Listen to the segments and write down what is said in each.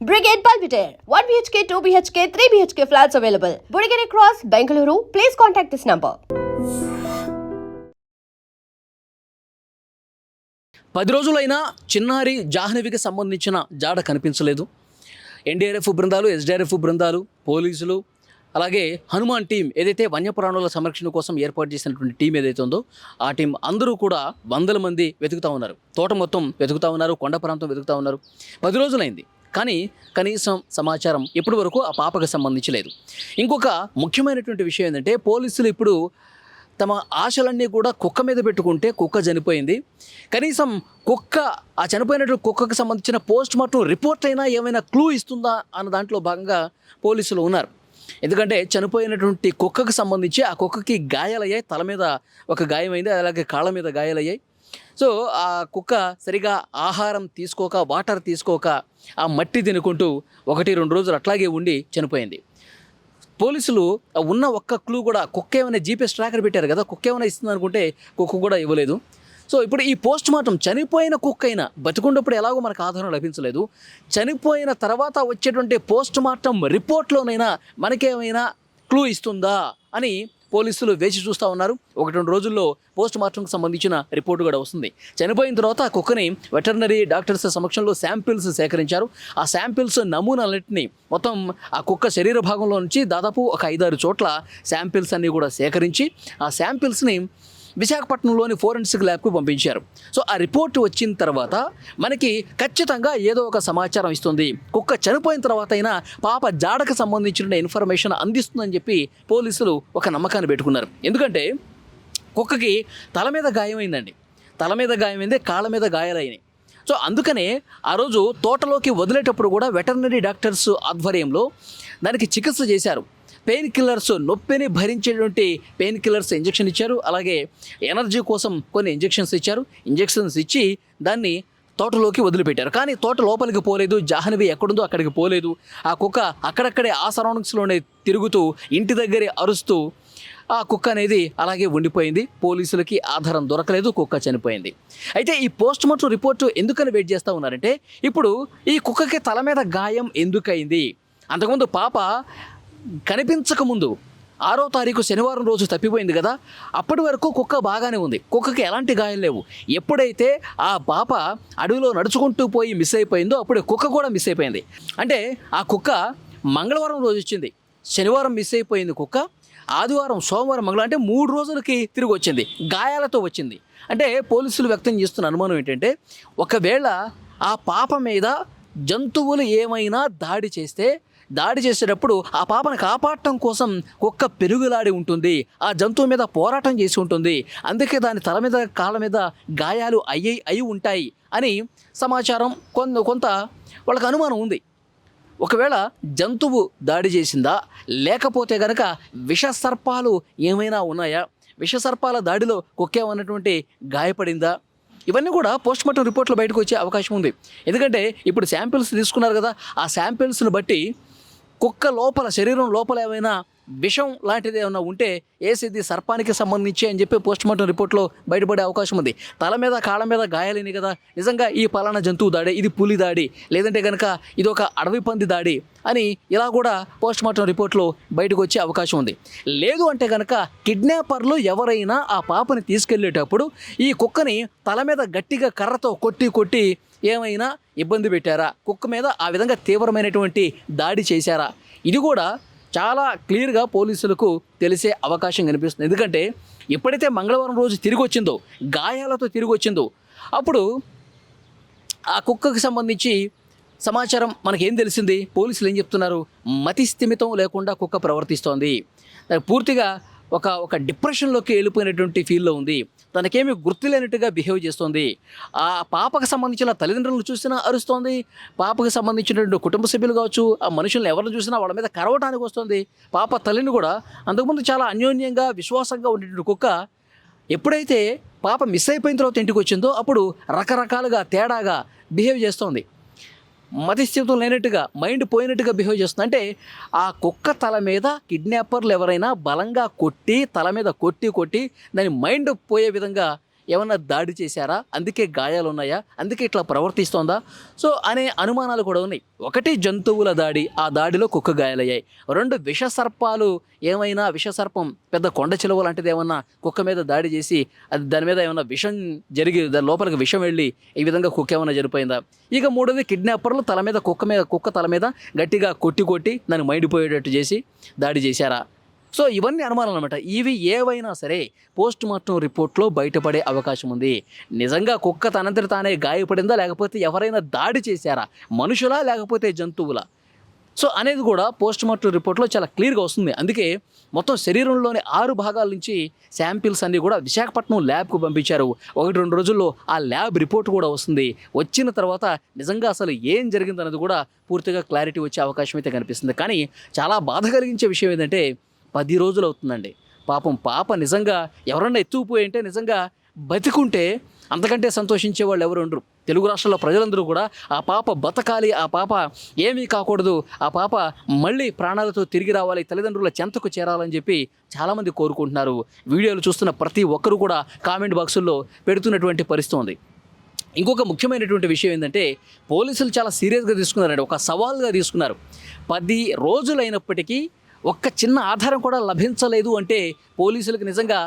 Brigade Palpitaire, 1 BHK, 2 BHK, 3 BHK flats available. Burigere Cross, Bengaluru. Please contact this number. 10 రోజులైనా చిన్నారి జాహ్నవికి సంబంధించిన జాడ కనిపించలేదు. ఎన్డీఆర్ఎఫ్ బృందాలు, ఎస్డీఆర్ఎఫ్ బృందాలు, పోలీసులు, అలాగే హనుమాన్ టీం ఏదైతే వన్యప్రాణుల సంరక్షణ కోసం ఏర్పాటు చేసినటువంటి టీం ఏదైతే ఉందో ఆ టీం అందరూ కూడా వందల మంది వెతుకుతూ ఉన్నారు. తోట మొత్తం వెతుకుతూ ఉన్నారు, కొండ ప్రాంతం వెతుకుతూ ఉన్నారు. 10 రోజులైంది, కానీ కనీసం సమాచారం ఇప్పటి వరకు ఆ పాపకు సంబంధించి లేదు. ఇంకొక ముఖ్యమైనటువంటి విషయం ఏంటంటే పోలీసులు ఇప్పుడు తమ ఆశలన్నీ కూడా కుక్క మీద పెట్టుకుంటే కుక్క చనిపోయింది. కనీసం కుక్క ఆ చనిపోయినటువంటి కుక్కకు సంబంధించిన పోస్ట్ మార్టం రిపోర్ట్ అయినా ఏమైనా క్లూ ఇస్తుందా అన్న దాంట్లో భాగంగా పోలీసులు ఉన్నారు. ఎందుకంటే చనిపోయినటువంటి కుక్కకు సంబంధించి ఆ కుక్కకి గాయాలయ్యాయి, తల మీద ఒక గాయమైంది, అలాగే కాళ్ళ మీద గాయాలయ్యాయి. సో ఆ కుక్క సరిగా ఆహారం తీసుకోక, వాటర్ తీసుకోక ఆ మట్టి తినుకుంటూ 1-2 రోజులు అట్లాగే ఉండి చనిపోయింది. పోలీసులు ఉన్న ఒక్క క్లూ కూడా, కుక్క ఏమైనా జీపీఎస్ ట్రాకర్ పెట్టారు కదా, కుక్క ఏమైనా ఇస్తుంది అనుకుంటే కుక్క కూడా ఇవ్వలేదు. సో ఇప్పుడు ఈ పోస్ట్ మార్టం చనిపోయిన కుక్క అయినా, బతికున్నప్పుడు ఎలాగో మనకు ఆధారం లభించలేదు, చనిపోయిన తర్వాత వచ్చేటువంటి పోస్ట్ మార్టం రిపోర్ట్లోనైనా మనకేమైనా క్లూ ఇస్తుందా అని పోలీసులు వేచి చూస్తూ ఉన్నారు. 1-2 రోజుల్లో పోస్ట్ మార్టంకి సంబంధించిన రిపోర్టు కూడా వస్తుంది. చనిపోయిన తర్వాత ఆ కుక్కని వెటర్నరీ డాక్టర్స్ సమక్షంలో శాంపిల్స్ సేకరించారు. ఆ శాంపిల్స్ నమూనాలన్నింటినీ మొత్తం ఆ కుక్క శరీర భాగంలో నుంచి దాదాపు ఒక 5-6 చోట్ల శాంపిల్స్ అన్నీ కూడా సేకరించి ఆ శాంపిల్స్ని విశాఖపట్నంలోని ఫోరెన్సిక్ ల్యాబ్కు పంపించారు. సో ఆ రిపోర్ట్ వచ్చిన తర్వాత మనకి ఖచ్చితంగా ఏదో ఒక సమాచారం ఇస్తుంది. కుక్క చనిపోయిన తర్వాత అయినా పాప జాడకు సంబంధించిన ఇన్ఫర్మేషన్ అందిస్తుందని చెప్పి పోలీసులు ఒక నమ్మకాన్ని పెట్టుకున్నారు. ఎందుకంటే కుక్కకి తల మీద గాయమైందండి, తల మీద గాయమైంది, కాళ్ళ మీద గాయాలైనాయి. సో అందుకనే ఆ రోజు తోటలోకి వదిలేటప్పుడు కూడా వెటర్నరీ డాక్టర్స్ ఆధ్వర్యంలో దానికి చికిత్స చేశారు. పెయిన్ కిల్లర్స్, నొప్పిని భరించేటువంటి పెయిన్ కిల్లర్స్ ఇంజెక్షన్ ఇచ్చారు. అలాగే ఎనర్జీ కోసం కొన్ని ఇంజెక్షన్స్ ఇచ్చారు. ఇంజెక్షన్స్ ఇచ్చి దాన్ని తోటలోకి వదిలిపెట్టారు. కానీ తోట లోపలికి పోలేదు, జాహ్నవి ఎక్కడుందో అక్కడికి పోలేదు. ఆ కుక్క అక్కడక్కడే ఆ సరౌండింగ్స్లోనే తిరుగుతూ ఇంటి దగ్గరే అరుస్తూ ఆ కుక్క అనేది అలాగే ఉండిపోయింది. పోలీసులకి ఆధారం దొరకలేదు, కుక్క చనిపోయింది. అయితే ఈ పోస్ట్ మార్టం రిపోర్టు ఎందుకని వెయిట్ చేస్తూ ఉన్నారంటే, ఇప్పుడు ఈ కుక్కకి తల మీద గాయం ఎందుకయింది? అంతకుముందు పాప కనిపించకముందు 6వ తారీఖు శనివారం రోజు తప్పిపోయింది కదా, అప్పటి వరకు కుక్క బాగానే ఉంది, కుక్కకి ఎలాంటి గాయాలు లేవు. ఎప్పుడైతే ఆ పాప అడవిలో నడుచుకుంటూ పోయి మిస్ అయిపోయిందో అప్పుడు కుక్క కూడా మిస్ అయిపోయింది. అంటే ఆ కుక్క మంగళవారం రోజు వచ్చింది, శనివారం మిస్ అయిపోయింది కుక్క, ఆదివారం, సోమవారం, మంగళవారం అంటే 3 రోజులకి తిరిగి వచ్చింది, గాయాలతో వచ్చింది. అంటే పోలీసులు వ్యక్తం చేస్తున్న అనుమానం ఏంటంటే, ఒకవేళ ఆ పాప మీద జంతువులు ఏమైనా దాడి చేసేటప్పుడు ఆ పాపను కాపాడటం కోసం కుక్క పెరుగులాడి ఉంటుంది, ఆ జంతువు మీద పోరాటం చేసి ఉంటుంది, అందుకే దాని తల మీద కాళ్ళ మీద గాయాలు అయి ఉంటాయి అని సమాచారం కొంత వాళ్ళకి అనుమానం ఉంది. ఒకవేళ జంతువు దాడి చేసిందా, లేకపోతే కనుక విషసర్పాలు ఏమైనా ఉన్నాయా, విషసర్పాల దాడిలో కుక్క ఏమన్నటువంటి గాయపడిందా, ఇవన్నీ కూడా పోస్ట్ మార్టం రిపోర్ట్లో బయటకు వచ్చే అవకాశం ఉంది. ఎందుకంటే ఇప్పుడు శాంపిల్స్ తీసుకున్నారు కదా, ఆ శాంపిల్స్ని బట్టి కుక్క లోపల, శరీరం లోపల ఏమైనా విషం లాంటిది ఏమైనా ఉంటే ఏసిది సర్పానికి సంబంధించి అని చెప్పి పోస్ట్ మార్టం రిపోర్ట్లో బయటపడే అవకాశం ఉంది. తల మీద కాళ్ళ మీద గాయాలని కదా, నిజంగా ఈ పలానా జంతువు దాడి, ఇది పులి దాడి, లేదంటే కనుక ఇది ఒక అడవి పంది దాడి అని ఇలా కూడా పోస్ట్ మార్టం రిపోర్ట్లో బయటకు వచ్చే అవకాశం ఉంది. లేదు అంటే కనుక కిడ్నాపర్లు ఎవరైనా ఆ పాపని తీసుకెళ్ళేటప్పుడు ఈ కుక్కని తల మీద గట్టిగా కర్రతో కొట్టి ఏమైనా ఇబ్బంది పెట్టారా, కుక్క మీద ఆ విధంగా తీవ్రమైనటువంటి దాడి చేశారా, ఇది కూడా చాలా క్లియర్గా పోలీసులకు తెలిసే అవకాశం కనిపిస్తుంది. ఎందుకంటే ఎప్పుడైతే మంగళవారం రోజు తిరిగి వచ్చిందో, గాయాలతో తిరిగి వచ్చిందో, అప్పుడు ఆ కుక్కకు సంబంధించి సమాచారం మనకేం తెలిసింది, పోలీసులు ఏం చెప్తున్నారు, మతి స్థిమితం లేకుండా కుక్క ప్రవర్తిస్తోంది, పూర్తిగా ఒక డిప్రెషన్లోకి వెళ్ళిపోయినటువంటి ఫీల్లో ఉంది, తనకేమీ గుర్తులేనట్టుగా బిహేవ్ చేస్తోంది, ఆ పాపకు సంబంధించిన తల్లిదండ్రులను చూసినా అరుస్తోంది, పాపకు సంబంధించినటువంటి కుటుంబ సభ్యులు కావచ్చు, ఆ మనుషులను ఎవరిని చూసినా వాళ్ళ మీద కరవటానికి వస్తుంది. పాప తల్లిని కూడా అంతకుముందు చాలా అన్యోన్యంగా, విశ్వాసంగా ఉండేటువంటి కుక్క ఎప్పుడైతే పాప మిస్ అయిపోయిన తర్వాత ఇంటికి వచ్చిందో అప్పుడు రకరకాలుగా తేడాగా బిహేవ్ చేస్తోంది, మతిస్థితం లేనట్టుగా, మైండ్ పోయినట్టుగా బిహేవ్ చేస్తుంది. అంటే ఆ కుక్క తల మీద కిడ్నాపర్లు ఎవరైనా బలంగా కొట్టి, తల మీద కొట్టి దాని మైండ్ పోయే విధంగా ఏమన్నా దాడి చేశారా, అందుకే గాయాలు ఉన్నాయా, అందుకే ఇట్లా ప్రవర్తిస్తోందా, సో అనే అనుమానాలు కూడా ఉన్నాయి. ఒకటి జంతువుల దాడి, ఆ దాడిలో కుక్క గాయాలయ్యాయి. రెండు విషసర్పాలు, ఏమైనా విషసర్పం పెద్ద కొండ చిలువ లాంటిది ఏమన్నా కుక్క మీద దాడి చేసి అది దాని మీద ఏమన్నా విషం జరిగి దాని లోపలికి విషం వెళ్ళి ఈ విధంగా కుక్క ఏమైనా చనిపోయిందా. ఇక మూడోది కిడ్నాపర్లు తల మీద కుక్క తల మీద గట్టిగా కొట్టి దాన్ని మైండిపోయేటట్టు చేసి దాడి చేశారా. సో ఇవన్నీ అనుమానాలు అనమాట. ఇవి ఏవైనా సరే పోస్ట్ మార్టం రిపోర్ట్లో బయటపడే అవకాశం ఉంది. నిజంగా కుక్క తనంతట తానే గాయపడిందా, లేకపోతే ఎవరైనా దాడి చేశారా, మనుషులా లేకపోతే జంతువులా, సో అనేది కూడా పోస్ట్ మార్టం రిపోర్ట్లో చాలా క్లియర్గా వస్తుంది. అందుకే మొత్తం శరీరంలోని 6 భాగాల నుంచి శాంపిల్స్ అన్నీ కూడా విశాఖపట్నం ల్యాబ్కు పంపించారు. 1-2 రోజుల్లో ఆ ల్యాబ్ రిపోర్ట్ కూడా వస్తుంది. వచ్చిన తర్వాత నిజంగా అసలు ఏం జరిగిందన్నది కూడా పూర్తిగా క్లారిటీ వచ్చే అవకాశం అయితే కనిపిస్తుంది. కానీ చాలా బాధ కలిగించే విషయం ఏంటంటే 10 రోజులు అవుతుందండి. పాపం పాప నిజంగా ఎవరన్నా ఎత్తుకుపోయి అంటే నిజంగా బతికుంటే అంతకంటే సంతోషించే వాళ్ళు ఎవరు ఉండరు. తెలుగు రాష్ట్రాల ప్రజలందరూ కూడా ఆ పాప బతకాలి, ఆ పాప ఏమీ కాకూడదు, ఆ పాప మళ్ళీ ప్రాణాలతో తిరిగి రావాలి, తల్లిదండ్రుల చెంతకు చేరాలని చెప్పి చాలామంది కోరుకుంటున్నారు. వీడియోలు చూస్తున్న ప్రతి ఒక్కరు కూడా కామెంట్ బాక్సుల్లో పెడుతున్నటువంటి పరిస్థితి ఉంది. ఇంకొక ముఖ్యమైనటువంటి విషయం ఏంటంటే పోలీసులు చాలా సీరియస్గా తీసుకున్నారండి, ఒక సవాల్గా తీసుకున్నారు. 10 రోజులైనప్పటికీ ఒక్క చిన్న ఆధారం కూడా లభించలేదు అంటే పోలీసులకు నిజంగా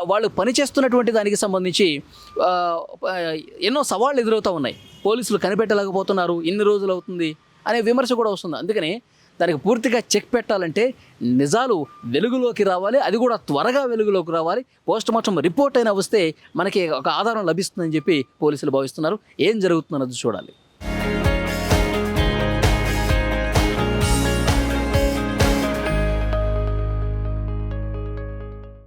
వాళ్ళు పనిచేస్తున్నటువంటి దానికి సంబంధించి ఎన్నో సవాళ్ళు ఎదురవుతూ ఉన్నాయి. పోలీసులు కనిపెట్టలేకపోతున్నారు, ఇన్ని రోజులు అవుతుంది అనే విమర్శ కూడా వస్తుంది. అందుకని దానికి పూర్తిగా చెక్ పెట్టాలంటే నిజాలు వెలుగులోకి రావాలి, అది కూడా త్వరగా వెలుగులోకి రావాలి. పోస్ట్ మార్టం రిపోర్ట్ అయినా వస్తే మనకి ఒక ఆధారం లభిస్తుందని చెప్పి పోలీసులు భావిస్తున్నారు. ఏం జరుగుతుందన్నది చూడాలి.